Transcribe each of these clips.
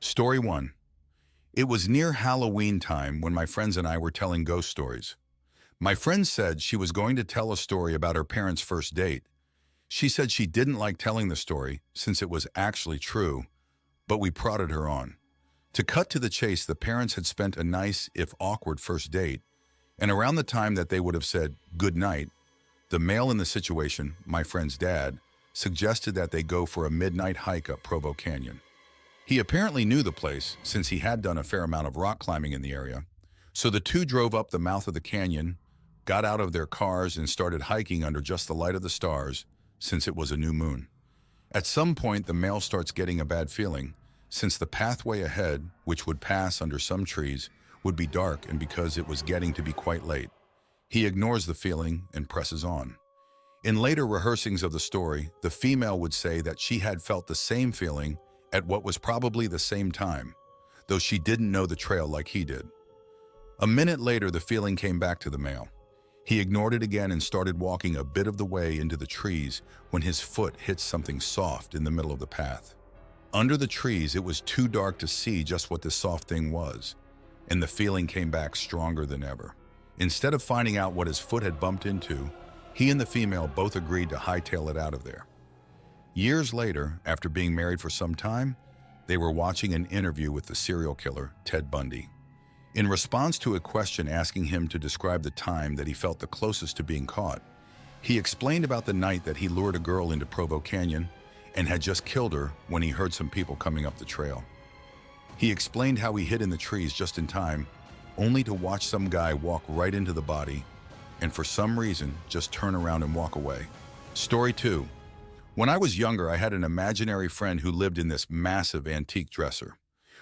Story 1. It was near Halloween time when my friends and I were telling ghost stories. My friend said she was going to tell a story about her parents' first date. She said she didn't like telling the story since it was actually true, but we prodded her on. To cut to the chase, the parents had spent a nice, if awkward, first date, and around the time that they would have said good night, the male in the situation, my friend's dad, suggested that they go for a midnight hike up Provo Canyon. He apparently knew the place since he had done a fair amount of rock climbing in the area. So the two drove up the mouth of the canyon, got out of their cars, and started hiking under just the light of the stars since it was a new moon. At some point, the male starts getting a bad feeling since the pathway ahead, which would pass under some trees, would be dark, and because it was getting to be quite late. He ignores the feeling and presses on. In later rehearsings of the story, the female would say that she had felt the same feeling at what was probably the same time, though she didn't know the trail like he did. A minute later, the feeling came back to the male. He ignored it again and started walking a bit of the way into the trees when his foot hit something soft in the middle of the path. Under the trees, it was too dark to see just what this soft thing was, and the feeling came back stronger than ever. Instead of finding out what his foot had bumped into, he and the female both agreed to hightail it out of there. Years later, after being married for some time, they were watching an interview with the serial killer, Ted Bundy. In response to a question asking him to describe the time that he felt the closest to being caught, he explained about the night that he lured a girl into Provo Canyon and had just killed her when he heard some people coming up the trail. He explained how he hid in the trees just in time, only to watch some guy walk right into the body and for some reason just turn around and walk away. Story 2. When I was younger, I had an imaginary friend who lived in this massive antique dresser.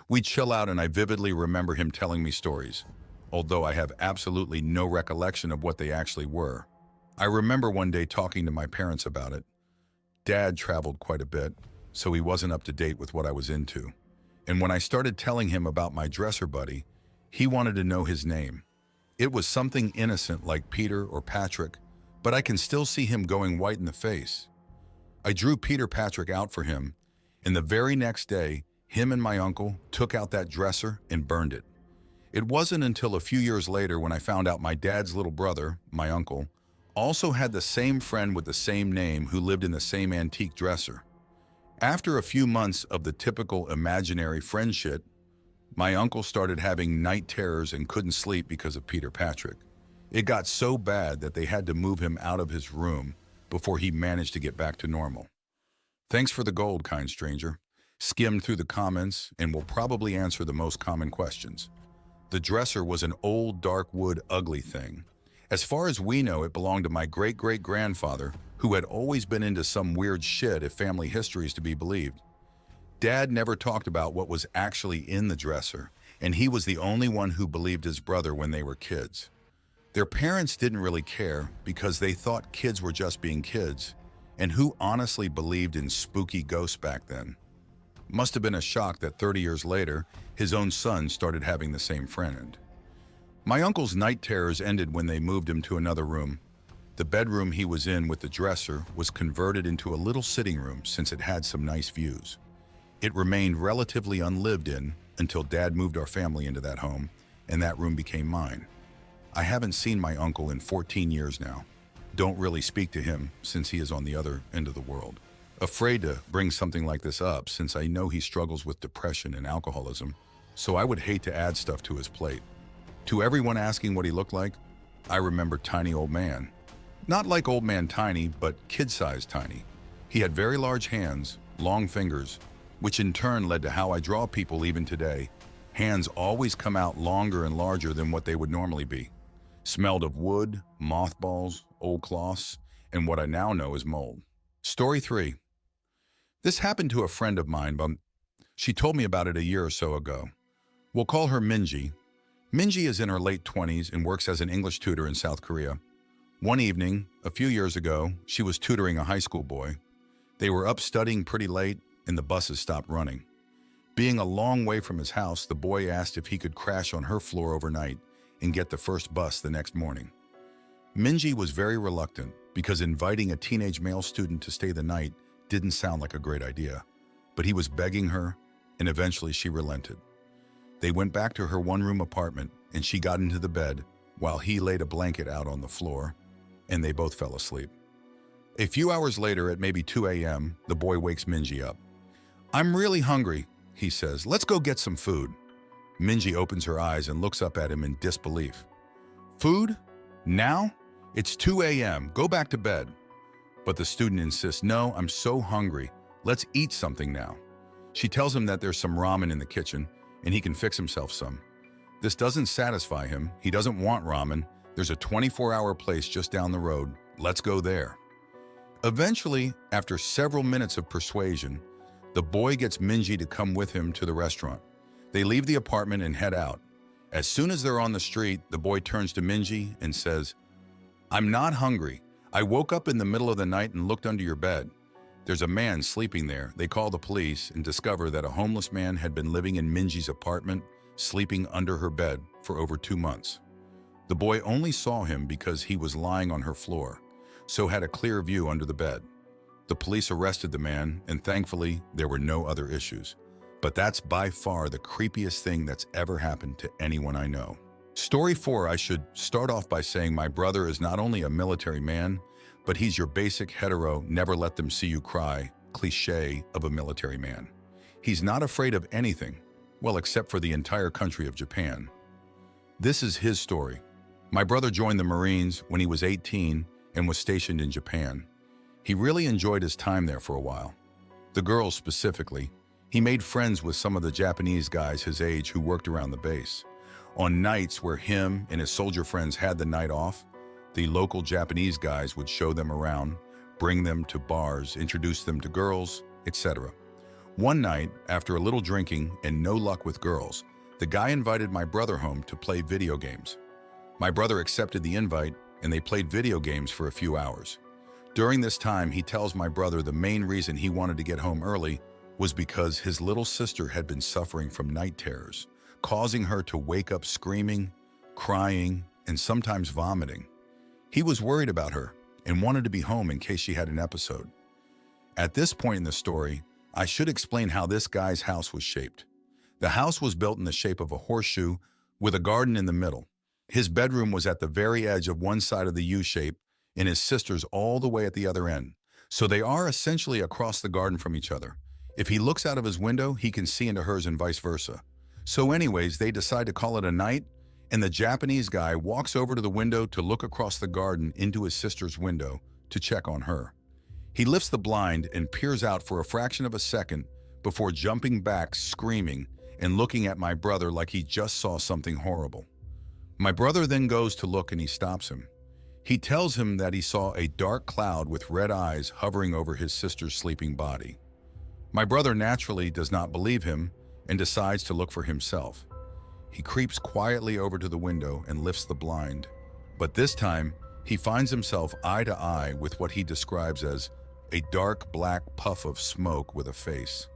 We'd chill out and I vividly remember him telling me stories, although I have absolutely no recollection of what they actually were. I remember one day talking to my parents about it. Dad traveled quite a bit, so he wasn't up to date with what I was into. And when I started telling him about my dresser buddy, he wanted to know his name. It was something innocent like Peter or Patrick, but I can still see him going white in the face. I drew Peter Patrick out for him, and the very next day, him and my uncle took out that dresser and burned it. It wasn't until a few years later when I found out my dad's little brother, my uncle, also had the same friend with the same name who lived in the same antique dresser. After a few months of the typical imaginary friend shit, my uncle started having night terrors and couldn't sleep because of Peter Patrick. It got so bad that they had to move him out of his room before he managed to get back to normal. Thanks for the gold, kind stranger. Skimmed through the comments and will probably answer the most common questions. The dresser was an old, dark wood, ugly thing. As far as we know, it belonged to my great-great-grandfather, who had always been into some weird shit if family history is to be believed. Dad never talked about what was actually in the dresser, and he was the only one who believed his brother when they were kids. Their parents didn't really care because they thought kids were just being kids, and who honestly believed in spooky ghosts back then? Must have been a shock that 30 years later, his own son started having the same friend. My uncle's night terrors ended when they moved him to another room. The bedroom he was in with the dresser was converted into a little sitting room since it had some nice views. It remained relatively unlived in until Dad moved our family into that home, and that room became mine. I haven't seen my uncle in 14 years now. Don't really speak to him since he is on the other end of the world. Afraid to bring something like this up since I know he struggles with depression and alcoholism, so I would hate to add stuff to his plate. To everyone asking what he looked like, I remember tiny old man. Not like old man tiny, but kid-sized tiny. He had very large hands, long fingers, which in turn led to how I draw people even today. Hands always come out longer and larger than what they would normally be. Smelled of wood, mothballs, old cloths, and what I now know is mold. Story 3. This happened to a friend of mine, but she told me about it a year or so ago. We'll call her Minji. Minji is in her late 20s and works as an English tutor in South Korea. One evening, a few years ago, she was tutoring a high school boy. They were up studying pretty late, and the buses stopped running. Being a long way from his house, the boy asked if he could crash on her floor overnight and get the first bus the next morning. Minji was very reluctant because inviting a teenage male student to stay the night didn't sound like a great idea, but he was begging her, and eventually she relented. They went back to her one-room apartment, and she got into the bed while he laid a blanket out on the floor, and they both fell asleep. A few hours later, at maybe 2 a.m., the boy wakes Minji up. "I'm really hungry," he says. "Let's go get some food." Minji opens her eyes and looks up at him in disbelief. "Food? Now? It's 2 a.m. Go back to bed." But the student insists, "No, I'm so hungry. Let's eat something now." She tells him that there's some ramen in the kitchen and he can fix himself some. This doesn't satisfy him. He doesn't want ramen. There's a 24-hour place just down the road. Let's go there. Eventually, after several minutes of persuasion, the boy gets Minji to come with him to the restaurant. They leave the apartment and head out. As soon as they're on the street, the boy turns to Minji and says, "I'm not hungry. I woke up in the middle of the night and looked under your bed. There's a man sleeping there." They call the police and discover that a homeless man had been living in Minji's apartment, sleeping under her bed for over 2 months. The boy only saw him because he was lying on her floor, so had a clear view under the bed. The police arrested the man, and thankfully, there were no other issues. But that's by far the creepiest thing that's ever happened to anyone I know. Story 4, I should start off by saying my brother is not only a military man, but he's your basic hetero, never let them see you cry cliché of a military man. He's not afraid of anything, well, except for the entire country of Japan. This is his story. My brother joined the Marines when he was 18 and was stationed in Japan. He really enjoyed his time there for a while. The girls specifically. He made friends with some of the Japanese guys his age who worked around the base. On nights where him and his soldier friends had the night off, the local Japanese guys would show them around, bring them to bars, introduce them to girls, etc. One night, after a little drinking and no luck with girls, the guy invited my brother home to play video games. My brother accepted the invite, and they played video games for a few hours. During this time, he tells my brother the main reason he wanted to get home early was because his little sister had been suffering from night terrors, causing her to wake up screaming, crying, and sometimes vomiting. He was worried about her and wanted to be home in case she had an episode. At this point in the story, I should explain how this guy's house was shaped. The house was built in the shape of a horseshoe with a garden in the middle. His bedroom was at the very edge of one side of the U shape and his sister's all the way at the other end. So they are essentially across the garden from each other. If he looks out of his window, he can see into hers and vice versa. So anyways, they decide to call it a night, and the Japanese guy walks over to the window to look across the garden into his sister's window to check on her. He lifts the blind and peers out for a fraction of a second before jumping back, screaming, and looking at my brother like he just saw something horrible. My brother then goes to look and he stops him. He tells him that he saw a dark cloud with red eyes hovering over his sister's sleeping body. My brother naturally does not believe him and decides to look for himself. He creeps quietly over to the window and lifts the blind, but this time he finds himself eye to eye with what he describes as a dark black puff of smoke with a face.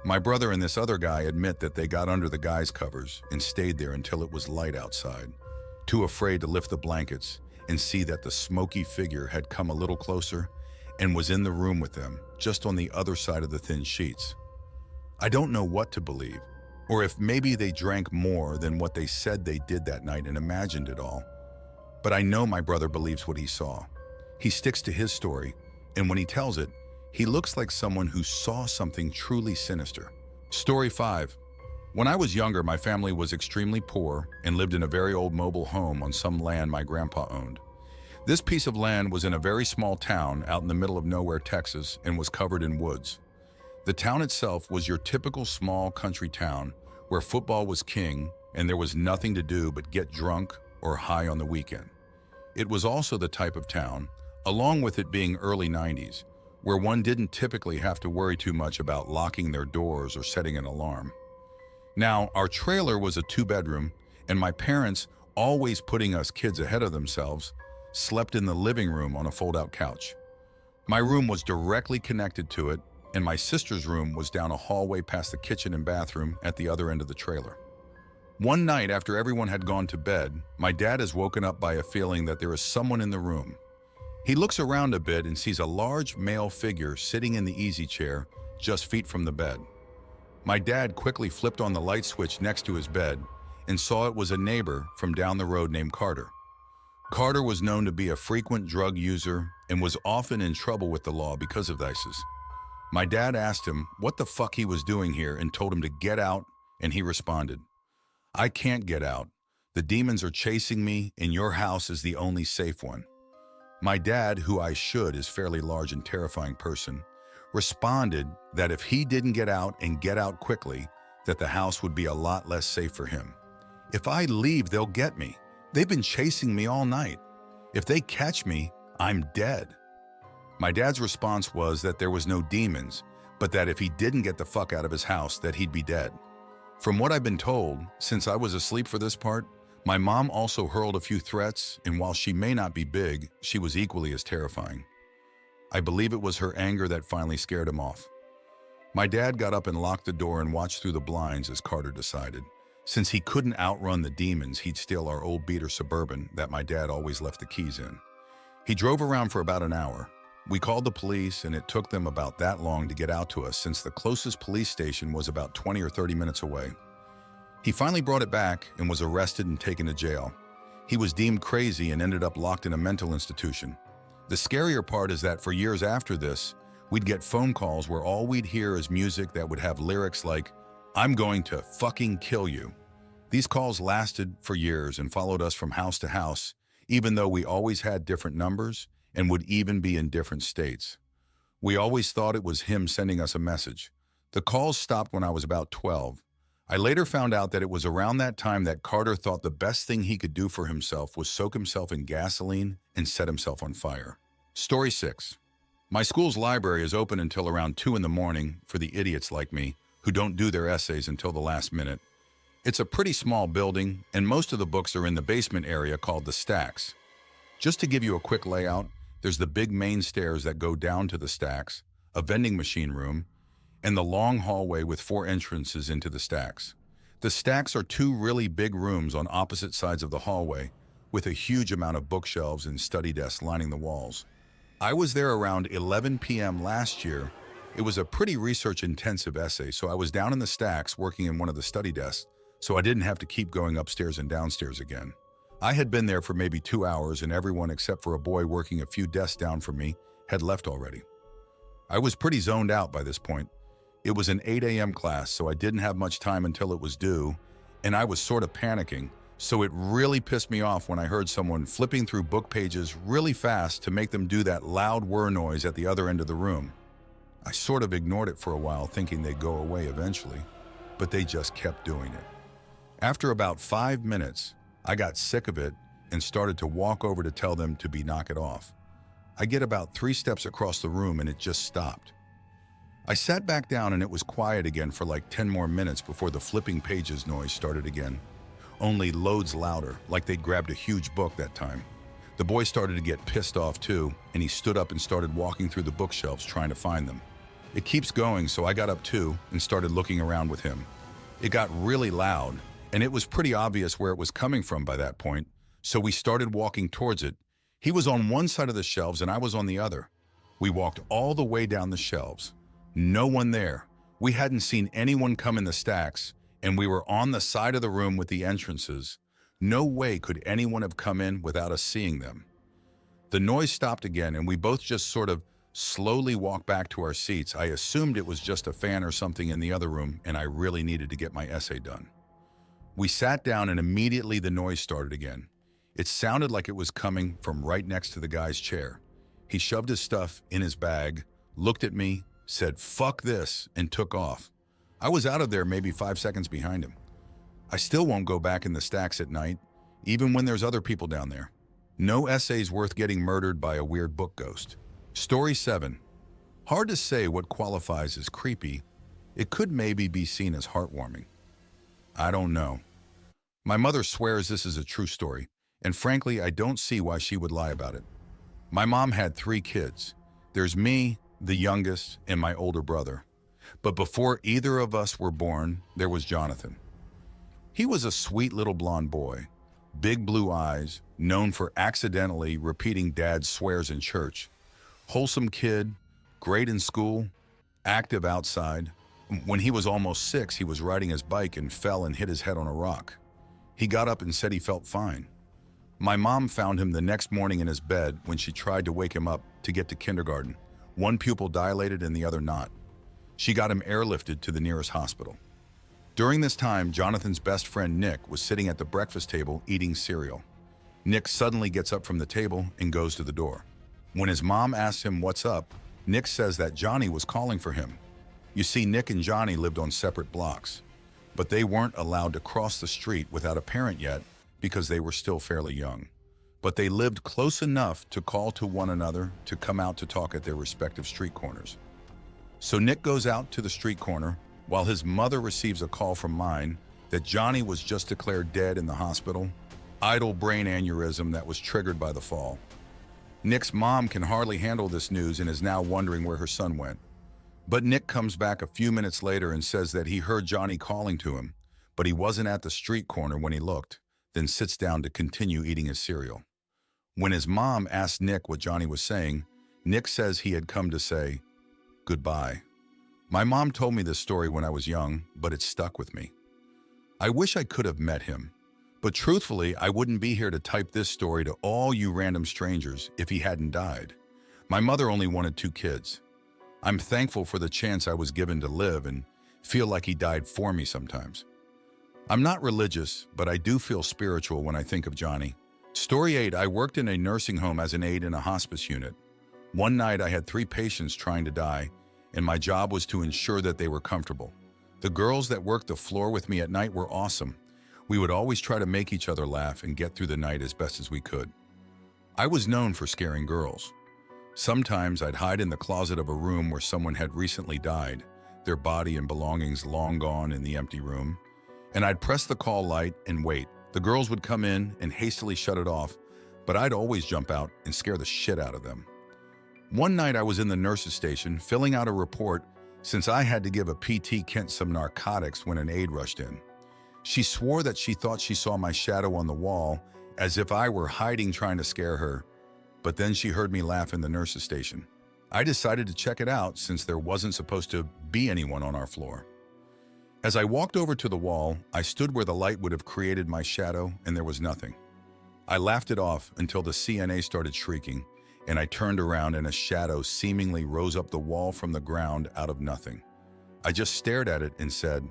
My brother and this other guy admit that they got under the guy's covers and stayed there until it was light outside, too afraid to lift the blankets and see that the smoky figure had come a little closer and was in the room with them, just on the other side of the thin sheets. I don't know what to believe, or if maybe they drank more than what they said they did that night and imagined it all. But I know my brother believes what he saw. He sticks to his story, and when he tells it, he looks like someone who saw something truly sinister. Story 5. When I was younger, my family was extremely poor and lived in a very old mobile home on some land my grandpa owned. This piece of land was in a very small town out in the middle of nowhere, Texas, and was covered in woods. The town itself was your typical small country town where football was king and there was nothing to do but get drunk or high on the weekend. It was also the type of town, along with it being early 90s, where one didn't typically have to worry too much about locking their doors or setting an alarm. Now, our trailer was a 2-bedroom, and my parents, always putting us kids ahead of themselves, slept in the living room on a fold-out couch. My room was directly connected to it, and my sister's room was down a hallway past the kitchen and bathroom at the other end of the trailer. One night after everyone had gone to bed, my dad is woken up by a feeling that there is someone in the room. He looks around a bit and sees a large male figure sitting in the easy chair just feet from the bed. My dad quickly flipped on the light switch next to his bed and saw it was a neighbor from down the road named Carter. Carter was known to be a frequent drug user and was often in trouble with the law because of vices. My dad asked him what the fuck he was doing here and told him to get out, and he responded, "I can't get out. The demons are chasing me, and your house is the only safe one." My dad, who I should is fairly large and terrifying person, responded that if he didn't get out and get out quickly, that the house would be a lot less safe for him. "If I leave, they'll get me. They've been chasing me all night. If they catch me, I'm dead." My dad's response was that there was no demons, but that if he didn't get the fuck out of his house, that he'd be dead. From what I've been told, since I was asleep for this part, my mom also hurled a few threats, and while she may not be big, she was equally as terrifying. I believe it was her anger that finally scared him off. My dad got up and locked the door and watched through the blinds as Carter decided. Since he couldn't outrun the demons, he'd steal our old beater Suburban that my dad always left the keys in. He drove around for about an hour. We called the police, and it took them about that long to get out to us since the closest police station was about 20 or 30 minutes away. He finally brought it back and was arrested and taken to jail. He was deemed crazy and ended up locked in a mental institution. The scarier part is that for years after this, we'd get phone calls where all we'd hear is music that would have lyrics like, "I'm going to fucking kill you." These calls lasted for years and followed us from house to house, even though we always had different numbers and would even be in different states. We always thought it was him sending us a message. The calls stopped when I was about 12. I later found out that it was around that time that Carter thought the best thing he could do for himself was soak himself in gasoline and set himself on fire. Story 6. My school's library is open until around 2 in the morning for the idiots like me who don't do their essays until the last minute. It's a pretty small building, and most of the books are in the basement area called the stacks. Just to give you a quick layout, there's the big main stairs that go down to the stacks, a vending machine room, and the long hallway with 4 entrances into the stacks. The stacks are 2 really big rooms on opposite sides of the hallway, with a huge amount of bookshelves and study desks lining the walls. I was there around 11 p.m. last year. It was a pretty research-intensive essay, so I was down in the stacks working in one of the study desks, so I didn't have to keep going upstairs and downstairs again. I had been there for maybe 2 hours, and everyone except for a boy working a few desks down from me had left already. I was pretty zoned out by this point. It was an 8 a.m. class, so I didn't have much time until it was due, and I was sort of panicking, so it really pissed me off when I heard someone flipping through book pages really fast to make them do that loud whir noise at the other end of the room. I sort of ignored it for a while, thinking they'd go away eventually, but they just kept doing it. After about 5 minutes, I got sick of it and started to walk over to tell them to knock it off. I get about 3 steps across the room and it just stopped. I sat back down and it was quiet again for like 10 more minutes before the flipping pages noise started again. Only loads louder, like they'd grabbed a huge book that time. The boy started to get pissed off too, and he stood up and started walking through the bookshelves trying to find them. It keeps going, so I got up too and started looking around with him. It got really loud, and it was pretty obvious where it was coming from by that point, so we started walking towards it. He was on one side of the shelves and I was on the other. We walked all the way down the shelves. No one there. We hadn't seen anyone come in the stacks, and we were on the side of the room with the entrances. No way could anyone have come in without us seeing them. The noise stopped again, and we both just sort of slowly walked back to our seats. I assumed it was just a fan or something in the other room, and I really needed to get my essay done. We sat down, and immediately the noise started again. It sounded like it was coming from right next to the guy's chair. He shoved his stuff in his bag, looked at me, said, "Fuck this," and took off. I was out of there maybe 5 seconds behind him. I still won't go back in the stacks at night, even when there's other people down there. No essay's worth getting murdered by a weird book ghost. Story 7. Hard to say what qualifies as creepy. It could maybe be seen as heartwarming. I don't know. My mother swears this is a true story, and frankly, I don't see why she would lie about it. My mom had 3 kids. There's me, the youngest, and my older brother. But before either of us were born, there was Jonathan. He was a sweet little blonde boy, big blue eyes, known for accidentally repeating Dad's swears in church. Wholesome kid, great in school, active outside. When he was almost 6, he was riding his bike and fell and hit his head on a rock. He got up and said he felt fine. My mom found him the next morning in his bed when she tried to wake him up to get to kindergarten. One pupil dilated and the other not. She got him airlifted to the nearest hospital. During this time, Jonathan's best friend Nick was sitting at the breakfast table eating cereal. Nick suddenly gets up from the table and goes to the door. When his mom asks him what's up, Nick says that Johnny was calling for him. You see, Nick and Johnny lived on separate blocks, but they weren't allowed to cross the street without a parent yet because they were still fairly young. But they lived close enough to call to one another to come out to talk at their respective street corners. So Nick goes out to the street corner while his mother receives a call from mine that Johnny was just declared dead in the hospital, idle brain aneurysm that was triggered by the fall. Nick's mom can hardly handle this news and is now wondering where her son went. But Nick comes back a few minutes later and says that he heard Johnny calling to him, but he wasn't at the street corner when he looked, then sits down to continue eating his cereal. When his mom asked Nick what Johnny was saying, Nick says he had come to say, "Goodbye." My mom told me this story when I was young, but it stuck with me. I wish I could have met him, but truthfully, I wouldn't be here to type this story to all you random strangers if he hadn't died. My mother only wanted 2 kids. I'm thankful for the chance I was given to live and feel like he died for me sometimes. I'm not religious, but I do feel spiritual when I think of Johnny. Story 8, I worked in a nursing home as an aide in a hospice unit. One night I had 3 patients trying to die, and my job was to ensure that they were comfortable. The girls that worked the floor with me at night were awesome. We would always try to make each other laugh and get through the night as best as we could. I was known for scaring girls. Sometimes I'd hide in the closet of a room where someone had recently died, their body and belongings long gone in the empty room, and I'd press the call light and wait. The girls would come in and hastily shut it off, but I'd always jump out and scare the shit out of them. One night I was in the nurse's station filling out a report since I had to give a PT Kent some narcotics when an aide rushed in. She swore that she thought she saw my shadow on the wall as if I were hiding trying to scare her, but then she heard me laugh in the nurse's station. I decided to check it out since there wasn't supposed to be anyone on our floor. As I walked over to the wall, I stood where the light would have created my shadow and there was nothing. I laughed it off until the CNA started shrieking, and I turned around and a shadow seemingly rose up the wall from the ground out of nothing. I just stared at it and said,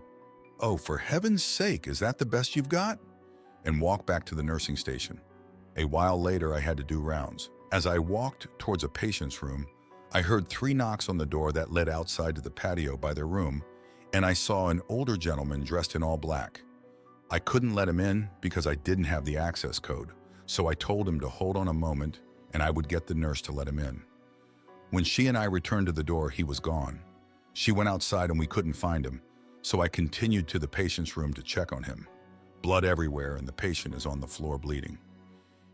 "Oh, for heaven's sake, is that the best you've got?" and walked back to the nursing station. A while later, I had to do rounds. As I walked towards a patient's room, I heard 3 knocks on the door that led outside to the patio by their room, and I saw an older gentleman dressed in all black. I couldn't let him in because I didn't have the access code, so I told him to hold on a moment and I would get the nurse to let him in. When she and I returned to the door, he was gone. She went outside and we couldn't find him, so I continued to the patient's room to check on him. Blood everywhere and the patient is on the floor bleeding.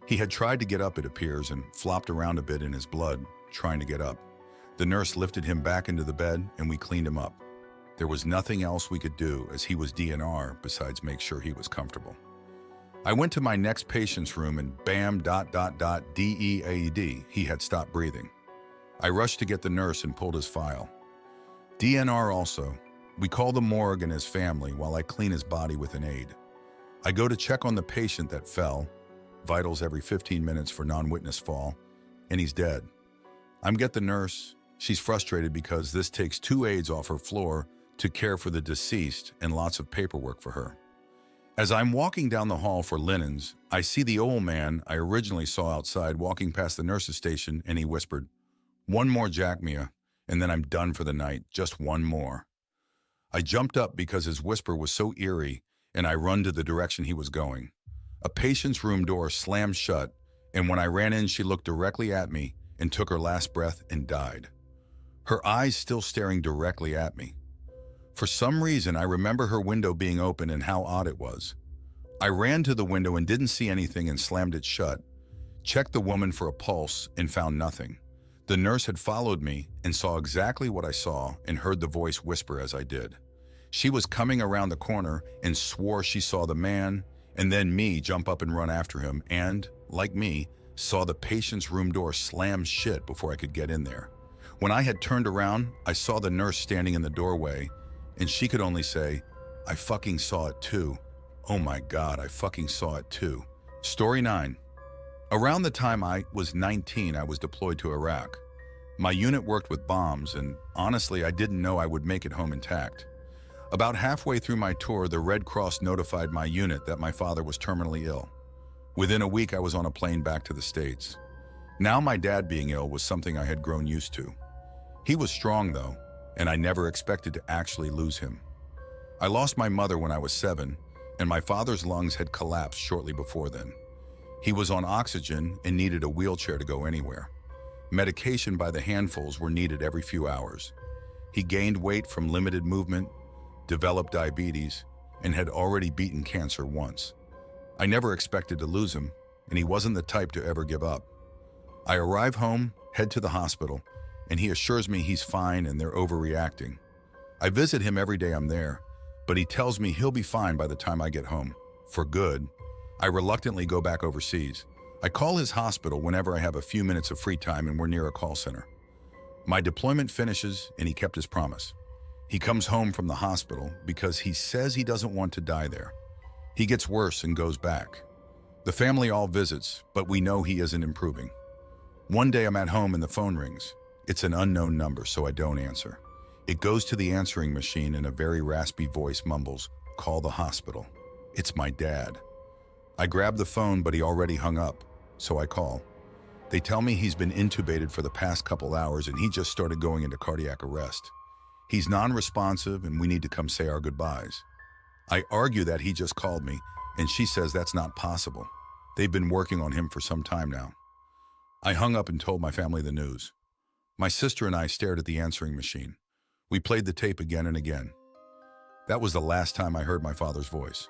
He had tried to get up, it appears, and flopped around a bit in his blood, trying to get up. The nurse lifted him back into the bed and we cleaned him up. There was nothing else we could do as he was DNR besides make sure he was comfortable. I went to my next patient's room and bam, DEAD, he had stopped breathing. I rushed to get the nurse and pulled his file. DNR also. We call the morgue and his family while I clean his body with an aide. I go to check on the patient that fell, vitals every 15 minutes for non-witness fall, and he's dead. I get the nurse. She's frustrated because this takes 2 aides off her floor to care for the deceased and lots of paperwork for her. As I'm walking down the hall for linens, I see the old man I originally saw outside walking past the nurse's station, and he whispered, "One more Jack, Mia, and then I'm done for the night, just one more." I jumped up because his whisper was so eerie, and I run to the direction he was going. A patient's room door slammed shut, and when I ran in, she looked directly at me and took her last breath and died. Her eyes still staring directly at me. For some reason, I remember her window being open and how odd it was. I ran to the window and didn't see anything and slammed it shut, checked the woman for a pulse and found nothing. The nurse had followed me and saw exactly what I saw and heard the voice whisper as I did. She was coming around the corner and swore she saw the man and then me jump up and run after him and, like me, saw the patient's room door slam shut before I could get in there. When I had turned around, I saw the nurse standing in the doorway and she could only say, "I fucking saw it too. Oh my God, I fucking saw it too." Story 9. Around the time I was 19, I was deployed to Iraq. My unit worked with bombs, and honestly, I didn't know I would make it home intact. About halfway through my tour, the Red Cross notified my unit that my father was terminally ill. Within a week, I was on a plane back to the States. Now my dad being ill was something I had grown used to. He was strong though, and I never expected to actually lose him. I lost my mother when I was 7, and my father's lungs had collapsed shortly before then. He was on oxygen and needed a wheelchair to go anywhere. Medication by the handfuls were needed every few hours. He gained weight from limited movement, developed diabetes, and had already beaten cancer once. I never expected to lose him, and he wasn't the type to ever give up. I arrive home, head to the hospital, and he assures me he's fine and they're overreacting. I visit him every day I'm there, but he tells me he'll be fine by the time I get home. For good. I reluctantly go back overseas. I call his hospital whenever I have a few minutes of free time and we're near a call center. My deployment finishes and he kept his promise. He comes home from the hospital because he says he doesn't want to die there. He gets worse and goes back. The family all visits, but we know he isn't improving. One day I'm at home and the phone rings. It's an unknown number, so I don't answer. It goes to the answering machine and a very raspy voice mumbles, "Call the hospital." It's my dad. I grab the phone, but he already hung up, so I call. They tell me he's been intubated for the past couple hours and he just started going into cardiac arrest. He's non-responsive and we need to come say our goodbyes. I argue that he just called me, and she says that's not possible. They've been working on him for some time now. I hung up and told my family the news. My sister and I stared at the answering machine. We played the tape again and again. That was the last time I heard my father's voice.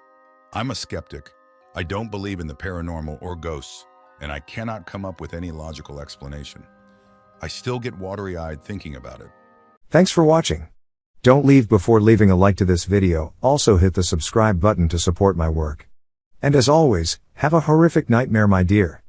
I'm a skeptic. I don't believe in the paranormal or ghosts, and I cannot come up with any logical explanation. I still get watery-eyed thinking about it. Thanks for watching. Don't leave before leaving a like to this video. Also hit the subscribe button to support my work. And as always, have a horrific nightmare, my dear.